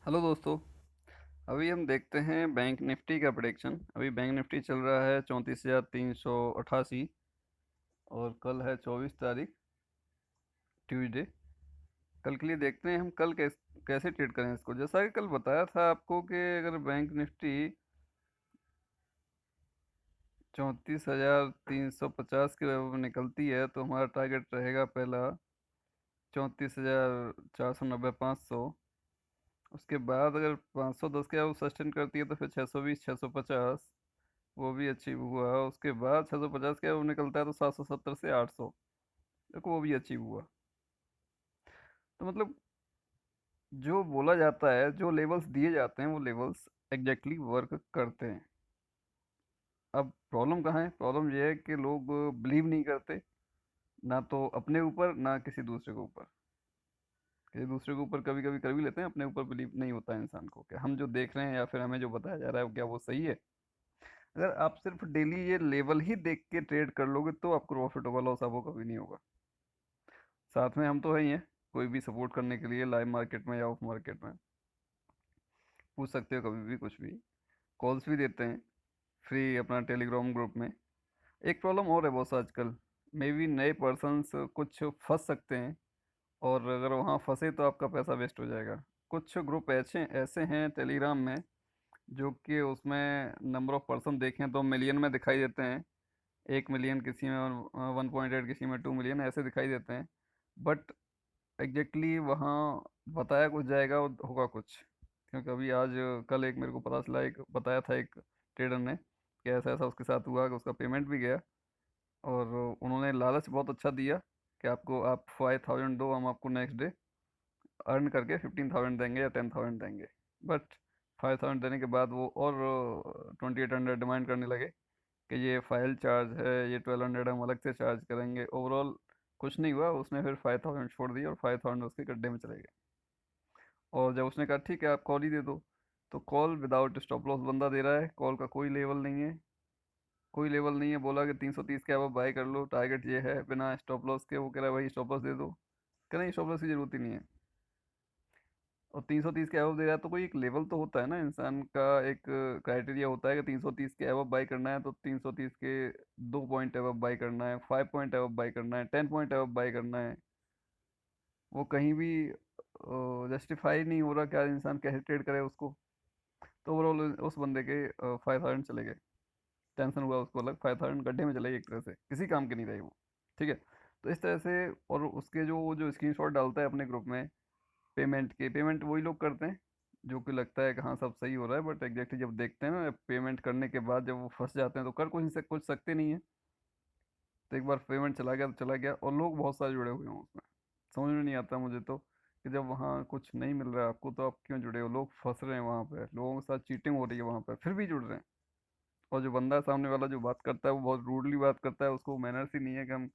Hello दोस्तों। अभी हम देखते हैं बैंक निफ्टी का प्रेडिक्शन। अभी बैंक निफ्टी चल रहा है 34,388 और कल है 24 तारीख, ट्यूसडे। कल के लिए देखते हैं हम कल कैसे ट्रेड करें इसको। जैसा कि कल बताया था आपको कि अगर बैंक निफ्टी 34,350 के लेवल में निकलती है तो हमारा टारगेट रहेगा पहला 34,490 500। उसके बाद अगर 510 के वो सस्टेन करती है तो फिर 620 650 वो भी अचीव हुआ। उसके बाद 650 का वो निकलता है तो 770 से 800, देखो वो भी अचीव हुआ। तो मतलब जो बोला जाता है, जो लेवल्स दिए जाते हैं वो लेवल्स एग्जैक्टली वर्क करते हैं। अब प्रॉब्लम कहाँ है? प्रॉब्लम ये है कि लोग बिलीव नहीं करते, ना तो अपने ऊपर ना किसी दूसरे के ऊपर। किसी दूसरे के ऊपर कभी कभी कर भी लेते हैं, अपने ऊपर बिलीव नहीं होता है इंसान को कि हम जो देख रहे हैं या फिर हमें जो बताया जा रहा है क्या वो सही है। अगर आप सिर्फ डेली ये लेवल ही देख के ट्रेड कर लोगे तो आपको प्रॉफिट होगा, लॉस आपको कभी नहीं होगा। साथ में हम तो है ही हैं, कोई भी सपोर्ट करने के लिए लाइव मार्केट में या ऑफ मार्केट में। पूछ सकते हो कभी भी कुछ भी, कॉल्स भी देते हैं फ्री अपना टेलीग्राम ग्रुप में। एक प्रॉब्लम और है बॉस आजकल, मे बी नए पर्सन्स कुछ फंस सकते हैं, और अगर वहाँ फंसे तो आपका पैसा वेस्ट हो जाएगा। कुछ ग्रुप ऐसे ऐसे हैं टेलीग्राम में जो कि उसमें नंबर ऑफ पर्सन देखें तो मिलियन में दिखाई देते हैं। 1 मिलियन किसी में, 1.8 किसी में, 2 मिलियन ऐसे दिखाई देते हैं। बट एग्जैक्टली वहाँ बताया कुछ जाएगा और होगा कुछ। क्योंकि अभी आज कल एक मेरे को पता चला, एक बताया था एक ट्रेडर ने कि ऐसा ऐसा उसके साथ हुआ कि उसका पेमेंट भी गया। और उन्होंने लालच बहुत अच्छा दिया कि आपको, आप 5,000 दो, हम आपको नेक्स्ट डे अर्न करके 15,000 देंगे या 10,000 देंगे। बट 5,000 देने के बाद वो और 2,800 डिमांड करने लगे कि ये फाइल चार्ज है, ये 1,200 हम अलग से चार्ज करेंगे। ओवरऑल कुछ नहीं हुआ, उसने फिर 5,000 छोड़ दिया और 5,000 उसके गड्ढे में चले गए। और जब उसने कहा ठीक है आप कॉल ही दे दो, तो कॉल विदाउट स्टॉप लॉस बंदा दे रहा है, कॉल का कोई लेवल नहीं है। कोई लेवल नहीं है, बोला कि 330 के अब बाय कर लो, टारगेट ये है, बिना स्टॉप लॉस के। वो कह रहा है भाई स्टॉप लॉस दे दो, कह नहीं स्टॉप लॉस की जरूरत ही नहीं है। और 330 के अबव दे रहा है तो कोई एक लेवल तो होता है ना, इंसान का एक क्राइटेरिया होता है कि 330 के अबव बाई करना है तो 330 के 2 पॉइंट अबव बाई करना है, 5 पॉइंट अबव बाई करना है, 10 पॉइंट अबव बाई करना है। वो कहीं भी जस्टिफाई नहीं हो रहा, क्या इंसान कैसे ट्रेड करे उसको। तो ओवरऑल उस बंदे के 5,000 चले गए। टेंशन हुआ उसको, अलग 5,000 गड्ढे में चले गए, एक तरह से किसी काम के नहीं रहे वो। ठीक है। तो इस तरह से, और उसके जो स्क्रीन शॉट डालता है अपने ग्रुप में पेमेंट के, पेमेंट वही लोग करते हैं जो कि लगता है कि हाँ सब सही हो रहा है, बट एग्जैक्टली जब देखते हैं ना पेमेंट करने के बाद, जब वो फंस जाते हैं तो कर कुछ सकते नहीं है। तो एक बार पेमेंट चला गया तो चला गया, और लोग बहुत सारे जुड़े हुए हों उसमें। समझ में नहीं आता मुझे तो कि जब वहाँ कुछ नहीं मिल रहा है आपको तो आप क्यों जुड़े हो। लोग फंस रहे हैं वहाँ पे, लोगों के साथ चीटिंग हो रही है वहाँ पे, फिर भी जुड़ रहे हैं। और जो बंदा सामने वाला जो बात करता है वो बहुत रूडली बात करता है, उसको मैनर्स ही नहीं है कि हम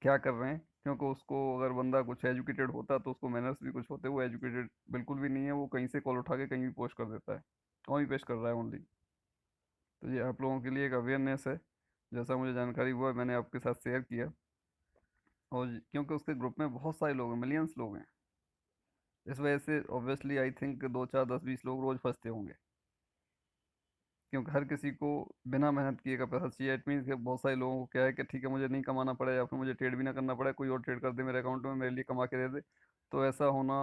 क्या कर रहे हैं। क्योंकि उसको, अगर बंदा कुछ एजुकेटेड होता तो उसको मैनर्स भी कुछ होते, वो एजुकेटेड बिल्कुल भी नहीं है, वो कहीं से कॉल उठा के कहीं भी पोस्ट कर देता है, वहीं पेश कर रहा है ओनली। तो ये आप लोगों के लिए एक अवेयरनेस है, जैसा मुझे जानकारी हुआ मैंने आपके साथ शेयर किया। और क्योंकि उसके ग्रुप में बहुत सारे लोग हैं, मिलियंस लोग हैं, इस वजह से ऑब्वियसली आई थिंक 2 4 10 20 लोग रोज फंसते होंगे। क्योंकि हर किसी को बिना मेहनत किए का पैसा चाहिए। इट मीन्स कि बहुत सारे लोगों को क्या है कि ठीक है मुझे नहीं कमाना पड़े, या फिर मुझे ट्रेड भी ना करना पड़े, कोई और ट्रेड कर दे मेरे अकाउंट में, मेरे लिए कमा के दे दे। तो ऐसा होना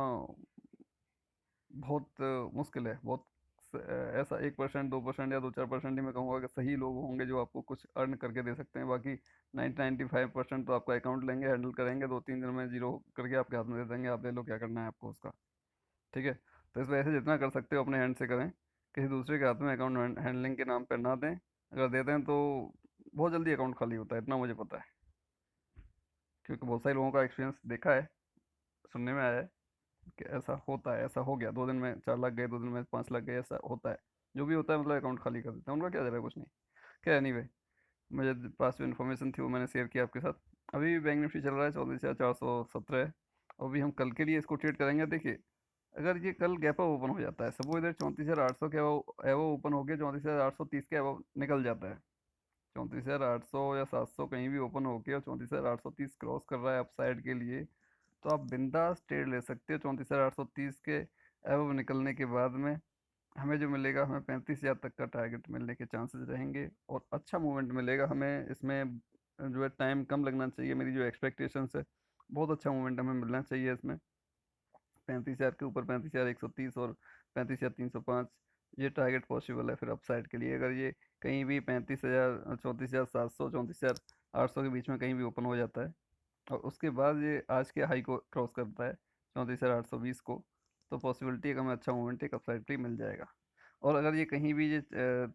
बहुत मुश्किल है, बहुत ऐसा 1% 2% या 2 4% ही मैं कहूँगा कि सही लोग होंगे जो आपको कुछ अर्न करके दे सकते हैं। बाकी 90 95% तो आपका अकाउंट लेंगे, हैंडल करेंगे, 2 3 दिन में जीरो करके आपके हाथ में दे देंगे, आप ले लो क्या करना है आपको उसका। ठीक है। तो इस वजह से जितना कर सकते हो अपने हैंड से करें, किसी दूसरे के हाथ में अकाउंट हैंडलिंग के नाम पर ना दें। अगर दे दें तो बहुत जल्दी अकाउंट खाली होता है, इतना मुझे पता है। क्योंकि बहुत सारे लोगों का एक्सपीरियंस देखा है, सुनने में आया है कि ऐसा होता है, ऐसा हो गया, 2 दिन में 4 लाख गए, 2 दिन में 5 लाख गए, ऐसा होता है। जो भी होता है मतलब अकाउंट खाली कर देते हैं, उनका क्या जा रहा है, कुछ नहीं। क्या एनीवे, मुझे पास में इन्फॉर्मेशन थी वो मैंने शेयर किया आपके साथ। अभी भी बैंक निफ्टी चल रहा है 34,417 है। अभी हम कल के लिए इसको ट्रेड करेंगे। देखिए, अगर ये कल गैप अप ओपन हो जाता है, सपोज इधर 34,800 के एवो ओपन हो गया, 34,830 के एवो निकल जाता है, 34,800 या 700 कहीं भी ओपन होके और 34,830 क्रॉस कर रहा है अप साइड के लिए, तो आप बिंदास ट्रेड ले सकते हो 34,830 के अब निकलने के बाद में हमें जो मिलेगा, हमें 35,000 तक का टारगेट मिलने के चांसेस रहेंगे और अच्छा मूवमेंट मिलेगा हमें इसमें। जो है टाइम कम लगना चाहिए, मेरी जो एक्सपेक्टेशंस है बहुत अच्छा मूवमेंट हमें मिलना चाहिए इसमें। 35,000 के ऊपर 35,130 और 35,305 ये टारगेट पॉसिबल है फिर अपसाइड के लिए। अगर ये कहीं भी 35,000, 34,700, 34,800 के बीच में कहीं भी ओपन हो जाता है और उसके बाद ये आज के हाई को क्रॉस करता है 34,820 को, तो पॉसिबिलिटी है कि हमें अच्छा मूवमेंट एक अपसाइड पे ही मिल जाएगा। और अगर ये कहीं भी ये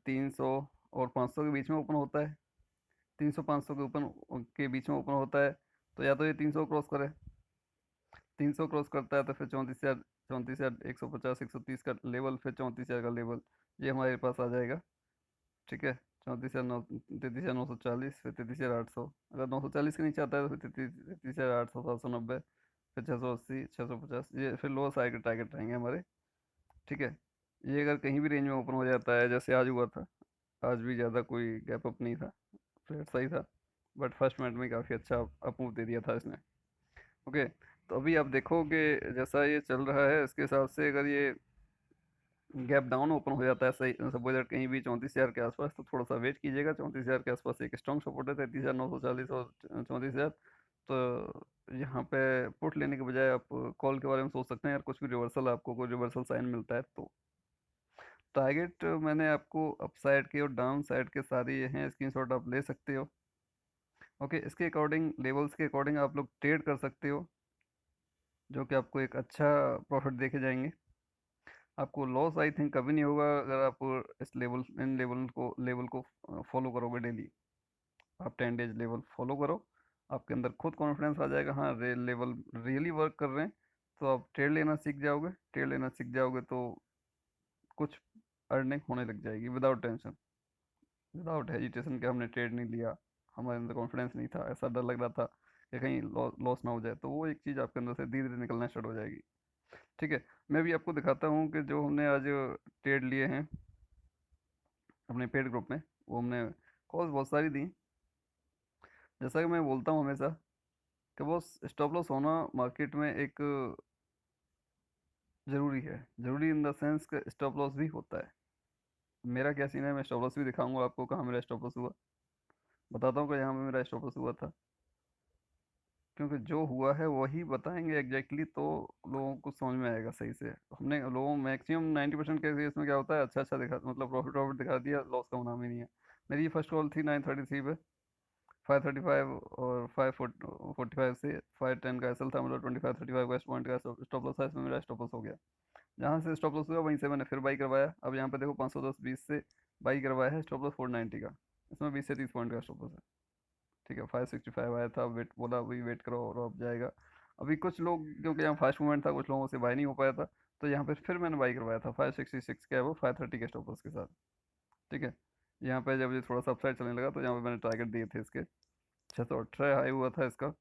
300 और 500 के बीच में ओपन होता है, 300 500 के ओपन के बीच में ओपन होता है, तो या तो ये 300 क्रॉस करे, 300 क्रॉस करता है तो फिर 34,150 130 का लेवल, फिर 34,000 का लेवल ये हमारे पास आ जाएगा। ठीक है, 33,940, फिर 33,800, अगर 940 के नीचे आता है तो फिर 33,800, 790, फिर 680, 650, ये फिर लोअर साइड के टारगेट रहेंगे हमारे। ठीक है, ये अगर कहीं भी रेंज में ओपन हो जाता है जैसे आज हुआ था, आज भी ज़्यादा कोई गैप अप नहीं था, फ्लैट सही था, बट फर्स्ट मिनट में काफ़ी अच्छा अप मूव दे दिया था इसने। ओके, तो अभी आप देखोगे जैसा ये चल रहा है इसके हिसाब से अगर ये गैप डाउन ओपन हो जाता है सही सपोज दैट कहीं भी 34,000 के आसपास, तो थोड़ा सा वेट कीजिएगा। 34,000 के आसपास एक स्ट्रॉन्ग सपोर्ट है 33,940 और 34,000, तो यहाँ पे पुट लेने के बजाय आप कॉल के बारे में सोच सकते हैं यार, कुछ भी रिवर्सल आपको कोई रिवर्सल साइन मिलता है तो। टारगेट मैंने आपको अपसाइड के और डाउन साइड के सारे ये हैं, स्क्रीनशॉट आप ले सकते हो। ओके, इसके अकॉर्डिंग लेवल्स के अकॉर्डिंग आप लोग ट्रेड कर सकते हो, जो कि आपको एक अच्छा प्रॉफिट देके जाएंगे। आपको लॉस आई थिंक कभी नहीं होगा अगर आप इस लेवल इन लेवल को फॉलो करोगे डेली। आप 10 डेज लेवल फॉलो करो, आपके अंदर खुद कॉन्फिडेंस आ जाएगा, हाँ रे लेवल रियली वर्क कर रहे हैं। तो आप ट्रेड लेना सीख जाओगे, ट्रेड लेना सीख जाओगे तो कुछ अर्निंग होने लग जाएगी विदाउट टेंशन, विदाउट हेजिटेशन कि हमने ट्रेड नहीं लिया, हमारे अंदर कॉन्फिडेंस नहीं था, ऐसा डर लग रहा था कि कहीं लॉस ना हो जाए, तो वो एक चीज़ आपके अंदर से धीरे धीरे निकलना स्टार्ट हो जाएगी। ठीक है, मैं भी आपको दिखाता हूँ कि जो हमने आज ट्रेड लिए हैं अपने पेड ग्रुप में, वो हमने कॉल्स बहुत सारी दी। जैसा कि मैं बोलता हूँ हमेशा कि वो स्टॉप लॉस होना मार्केट में एक ज़रूरी है, ज़रूरी इन द सेंस कि स्टॉप लॉस भी होता है। मेरा क्या सीन है, मैं स्टॉप लॉस भी दिखाऊंगा आपको कहाँ मेरा स्टॉप लॉस हुआ, बताता हूँ कि यहाँ पे मेरा स्टॉप लॉस हुआ था, क्योंकि जो हुआ है वही बताएंगे एग्जैक्टली तो लोगों को समझ में आएगा सही से। हमने लोगों मैक्सिमम 90% के केस में क्या होता है, अच्छा अच्छा दिखा मतलब प्रॉफिट प्रॉफिट दिखा दिया, लॉस का नाम ही नहीं है। मेरी ये फर्स्ट कॉल थी 9:33 पे, 5:35 और 5:45 से 5:10 का एसएल था, मतलब 25-35 का पॉइंट का स्टॉप लॉस था, इसमें मेरा स्टॉप लॉस हो गया। जहाँ से स्टॉप लॉस हुआ वहीं से मैंने फिर बाई करवाया। अब यहाँ पे देखो 510-20 से बाई करवाया है, स्टॉप लॉस 490 का, इसमें 20 से 30 पॉइंट का स्टॉप लॉस है। ठीक है, 565 आया था, वेट बोला अभी वेट करो और अब जाएगा। अभी कुछ लोग क्योंकि यहाँ फास्ट मूवमेंट था, कुछ लोगों से बाई नहीं हो पाया था, तो यहाँ पे फिर मैंने बाई करवाया था 566 का है वो 530 के स्टॉप लॉस के साथ। ठीक है, यहाँ पे जब ये थोड़ा सा अपसाइड चलने लगा तो यहाँ पे मैंने टारगेट दिए थे इसके, 618 हाई हुआ था इसका।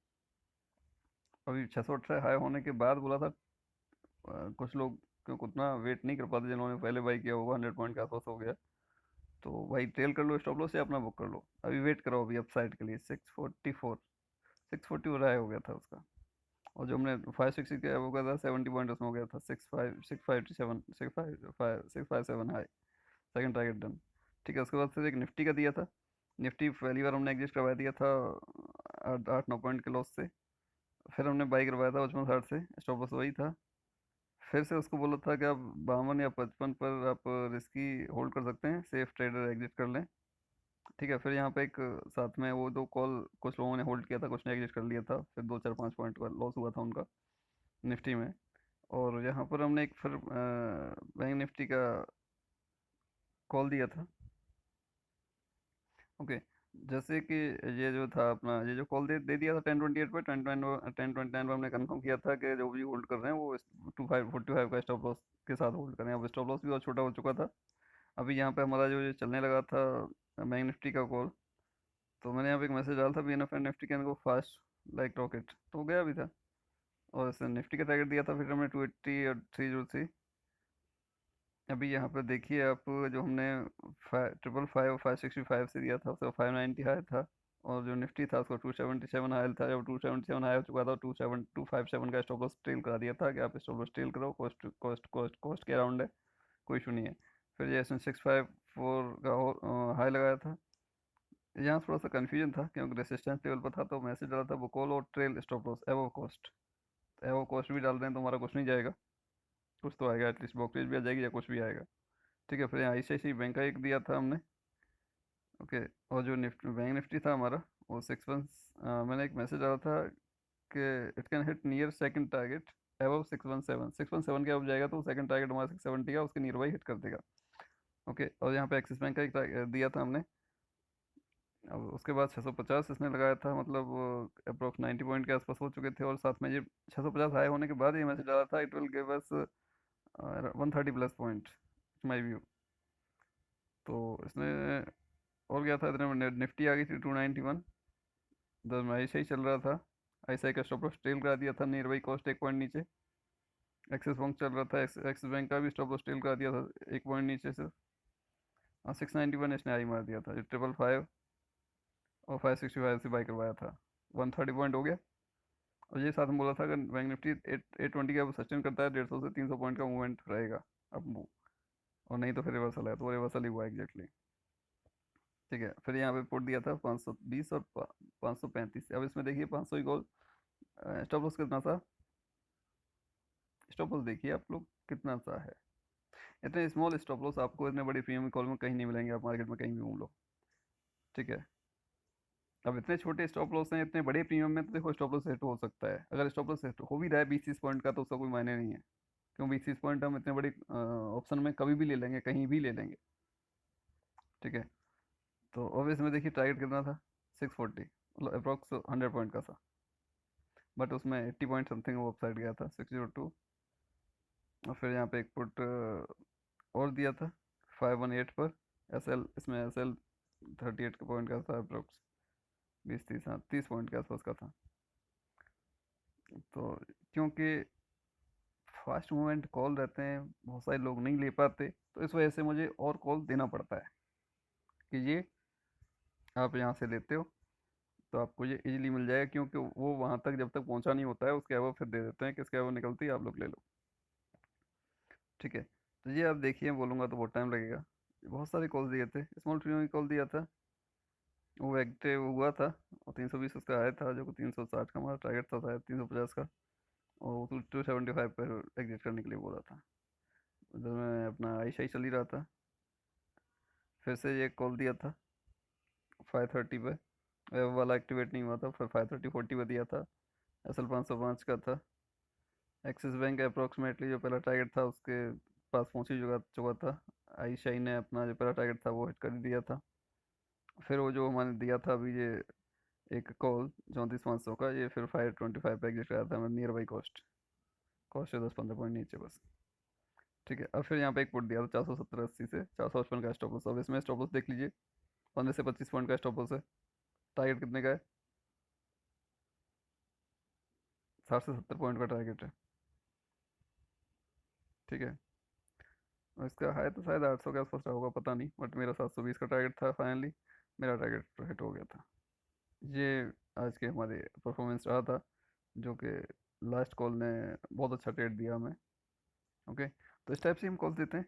अभी 618 हाई होने के बाद बोला था कुछ लोग क्योंकि उतना वेट नहीं कर पाते जिन्होंने पहले बाई किया होगा, 100 पॉइंट के आसपास हो गया, तो भाई ट्रेल कर लो स्टॉप लॉस या अपना बुक कर लो, अभी वेट करो अभी अपसाइड के लिए। 640 हो रहा है, हो गया था उसका। और जो हमने 560 किया वो गया था 70 पॉइंट उसमें हो गया था, 657 हाई, सेकंड टारगेट डन। ठीक है, उसके बाद फिर एक निफ्टी का दिया था। निफ्टी पहली बार हमने एग्जिस्ट करवा दिया था 8-9 पॉइंट के लॉस से, फिर हमने बाई करवाया था 55-60 से, स्टॉप लॉस वही था। फिर से उसको बोला था कि आप 52 या 55 पर आप रिस्की होल्ड कर सकते हैं, सेफ ट्रेडर एग्जिट कर लें। ठीक है, फिर यहाँ पे एक साथ में वो दो कॉल कुछ लोगों ने होल्ड किया था, कुछ ने एग्जिट कर लिया था, फिर 2-4-5 पॉइंट का लॉस हुआ था उनका निफ्टी में। और यहाँ पर हमने एक फिर बैंक निफ्टी का कॉल दिया था। ओके, जैसे कि ये जो था अपना ये जो कॉल दे दिया था 10:28 पर, 10:29 पर हमने कंफर्म किया था कि जो भी होल्ड कर रहे हैं वो 2545 का स्टॉप लॉस के साथ होल्ड करें। अब स्टॉप लॉस भी बहुत छोटा हो चुका था। अभी यहाँ पे हमारा जो ये चलने लगा था बैंक निफ्टी का कॉल, तो मैंने यहाँ पे एक मैसेज डाला था BNF and Nifty can go fast like rocket, तो वो गया भी था। और इसने निफ्टी का टारगेट दिया था फिर हमने 280 और 303। अभी यहाँ पर देखिए आप, जो हमने 555 और 565 से दिया था उसका 590 हाई था, और जो निफ्टी था उसको 277 हाई था, जब 277 हाई हो चुका था 27257 का स्टॉप लॉस ट्रेल करा दिया था कि आप स्टॉप लॉस ट्रेल करो, कॉस्ट कॉस्ट कॉस्ट कॉस्ट के अराउंड है, कोई इशू नहीं है। फिर ये इसने 654 का हाई लगाया था। यहाँ थोड़ा सा कन्फ्यूजन था क्योंकि रेसिस्टेंस लेवल पर था, तो मैसेज डाला था वो कॉल और ट्रेल स्टॉप लॉस एवो कॉस्ट। एवो कॉस्ट भी डाल रहे हैं तो हमारा कुछ नहीं जाएगा, कुछ तो आएगा, एटलीस्ट ब्रोकरेज भी आ जाएगी या कुछ भी आएगा। ठीक है, फिर यहाँ ICICI बैंक का एक दिया था हमने। ओके, और जो बैंक निफ्टी था हमारा वो 6 वन, मैंने एक मैसेज डाला था कि it can hit near second target above 617 के अब जाएगा तो सेकंड टारगेट हमारा 670 का, उसके नियर बाई हिट कर देगा। ओके, और यहाँ पे एक्सिस बैंक का एक दिया था हमने। अब उसके बाद 650 इसने लगाया था, मतलब अप्रोक्स 90 पॉइंट के आसपास हो चुके थे, और साथ में ये 650 हाई होने के बाद ये मैसेज डाला था it will give us 130 plus point my view. तो इसने और क्या था, इतने में निफ्टी आ गई थी 291, दस में ऐसा ही चल रहा था। ICICI का स्टॉप लॉस ट्रेल करा दिया था नियर बाई कॉस्ट 1 पॉइंट नीचे। एक्सिस बैंक चल रहा था, एक्सिस बैंक का भी स्टॉप लॉस ट्रेल करा दिया था 1 पॉइंट नीचे से। 691 इसने आई मार दिया था, जो 555 और 565 से बाई करवाया था, 130 पॉइंट हो गया। और ये साथ में बोला था कि बैंक निफ्टी 820 का सस्टेन करता है, 150 से 300 पॉइंट का मूवमेंट रहेगा अब मूव, और नहीं तो फिर रिवर्सल है, तो वो रिवर्सल ही हुआ एग्जैक्टली। ठीक है, फिर यहाँ पे पुट दिया था 520 और 535। अब इसमें देखिए 500 ही गोल। स्टॉप लॉस कितना था, स्टॉप लॉस देखिए आप लोग कितना सा है। इतने स्मॉल स्टॉप लॉस आपको इतने बड़ी प्रीमियम कॉल में कहीं नहीं मिलेंगे, आप मार्केट में कहीं भी घूम लो। ठीक है, अब इतने छोटे स्टॉप लॉस हैं इतने बड़े प्रीमियम में, तो देखो स्टॉप लॉस सेट हो सकता है, अगर स्टॉप लॉस सेट हो भी रहा है 20-30 पॉइंट का तो उसका कोई मायने नहीं है, क्यों 20-30 पॉइंट हम इतने बड़े ऑप्शन में कभी भी ले लेंगे, कहीं भी ले लेंगे। ठीक है, तो अब इसमें देखिए टारगेट कितना था, 640, मतलब अप्रॉक्स 100 पॉइंट का था, बट उसमें 80 पॉइंट समथिंग वो अपसाइड गया था 602। और फिर यहाँ पे एक पुट और दिया था 518 पर SL, इसमें SL 38 का पॉइंट का था अप्रोक्स, 20-30, हाँ 30 पॉइंट के आसपास का था। तो क्योंकि फास्ट मूवमेंट कॉल रहते हैं, बहुत सारे लोग नहीं ले पाते, तो इस वजह से मुझे और कॉल देना पड़ता है कि ये आप यहाँ से लेते हो तो आपको ये इजीली मिल जाएगा, क्योंकि वो वहाँ तक जब तक पहुँचा नहीं होता है उसके अलावा फिर दे देते हैं कि इसके अलावा निकलती है आप लोग ले लो। ठीक है, तो ये आप देखिए, बोलूँगा तो बहुत टाइम लगेगा। बहुत सारे कॉल दिए थे, स्मॉल ट्रियो कॉल दिया था, वो एक्टिव हुआ था, और 320 उसका आया था, जो कि 360 का हमारा टारगेट था शायद 350 का, और 275 पर एग्जिट करने के लिए बोला था। उधर में अपना आइशाई चल ही रहा था, फिर से ये कॉल दिया था 530 पे, वो वाला एक्टिवेट नहीं हुआ था, फिर 530-40 पे दिया था। SL 505 का था। एक्सिस बैंक का अप्रोक्सीमेटली जो पहला टारगेट था उसके पास पहुंच ही चुका था, आइशाई ने अपना जो पहला टारगेट था वो हिट कर दिया था। फिर वो जो मैंने दिया था अभी ये एक कॉल 34,500 का, ये फिर 525 पे एग्जिट कराया था मैं नियर बाई कॉस्ट, कॉस्ट से 10-15 पॉइंट नीचे बस। ठीक है, अब फिर यहाँ पे एक पुट दिया था 470-80 से 455 का स्टॉप लॉस। अब इसमें स्टॉप लॉस देख लीजिए, 15 से 25 पॉइंट का स्टॉप लॉस है। टारगेट कितने का है, 60 से 70 पॉइंट का टारगेट है। ठीक है, और इसका हाई तो शायद 800 के आसपास रहा होगा, पता नहीं, बट मेरा 720 का टारगेट था, फाइनली मेरा टारगेट तो हिट हो गया था। ये आज के हमारे परफॉर्मेंस रहा था, जो कि लास्ट कॉल ने बहुत अच्छा ट्रेड दिया हमें। ओके, तो इस टाइप से हम कॉल देते हैं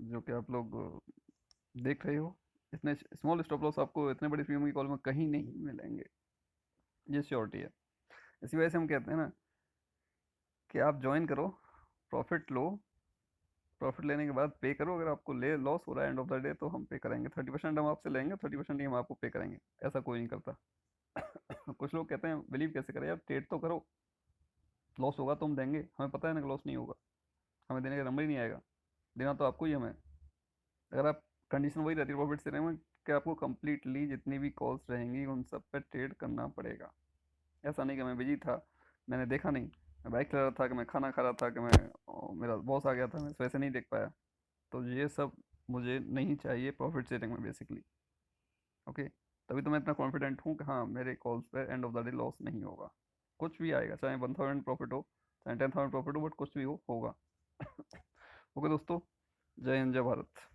जो कि आप लोग देख रहे हो। इतने स्मॉल स्टॉप लॉस आपको इतने बड़ी प्रीमियम की कॉल में कहीं नहीं मिलेंगे, ये श्योरिटी है। इसी वजह से हम कहते हैं ना कि आप ज्वाइन करो, प्रॉफिट लो, प्रॉफिट लेने के बाद पे करो, अगर आपको ले लॉस हो रहा है एंड ऑफ द डे तो हम पे करेंगे, 30% हम आपसे लेंगे, 30% ही हम आपको पे करेंगे, ऐसा कोई नहीं करता। कुछ लोग कहते हैं बिलीव कैसे करें यार, ट्रेड तो करो, लॉस होगा तो हम देंगे, हमें पता है ना कि लॉस नहीं होगा, हमें देने का नंबर ही नहीं आएगा, देना तो आपको ही हमें। अगर आप कंडीशन वही रहती है प्रॉफिट से रहेंगे कि आपको कंप्लीटली जितनी भी कॉल्स रहेंगी उन सब पे ट्रेड करना पड़ेगा। ऐसा नहीं कि मैं बिजी था, मैंने देखा नहीं, मैं बाइक चला रहा था, कि मैं खाना खा रहा था, कि मैं मेरा बॉस आ गया था, मैं इस वजह से नहीं देख पाया। तो ये सब मुझे नहीं चाहिए प्रॉफिट सेटिंग में बेसिकली। ओके, तभी तो मैं इतना कॉन्फिडेंट हूँ कि हाँ मेरे कॉल्स पे end of the day loss नहीं होगा, कुछ भी आएगा, चाहे 1000 प्रॉफिट हो चाहे 10,000 प्रॉफिट हो, बट कुछ भी हो होगा। ओके दोस्तों, जय हिंद जय भारत।